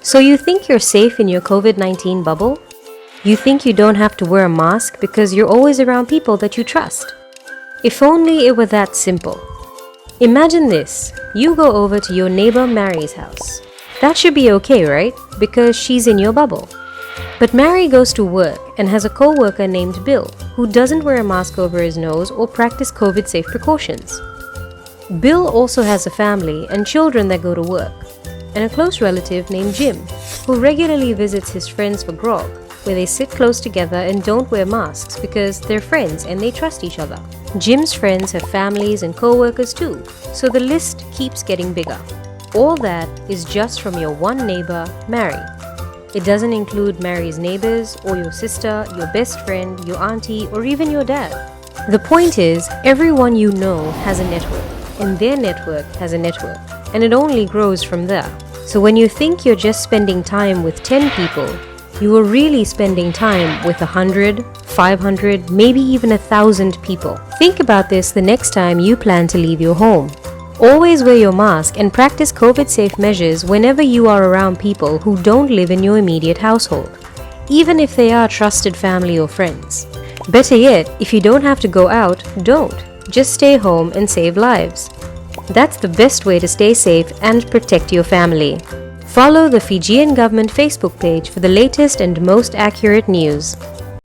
So you think you're safe in your COVID-19 bubble? You think you don't have to wear a mask because you're always around people that you trust? If only it were that simple. Imagine this. You go over to your neighbor Mary's house. That should be okay, right? Because she's in your bubble. But Mary goes to work and has a co-worker named Bill who doesn't wear a mask over his nose or practice COVID-safe precautions. Bill also has a family and children that go to work, and a close relative named Jim, who regularly visits his friends for grog, where they sit close together and don't wear masks because they're friends and they trust each other. Jim's friends have families and co-workers too, so the list keeps getting bigger. All that is just from your one neighbor, Mary. It doesn't include Mary's neighbors or your sister, your best friend, your auntie, or even your dad. The point is, everyone you know has a network, and their network has a network, and it only grows from there. So when you think you're just spending time with 10 people, you are really spending time with 100, 500, maybe even 1,000 people. Think about this the next time you plan to leave your home. Always wear your mask and practice COVID-safe measures whenever you are around people who don't live in your immediate household, even if they are trusted family or friends. Better yet, if you don't have to go out, don't. Just stay home and save lives. That's the best way to stay safe and protect your family. Follow the Fijian government Facebook page for the latest and most accurate news.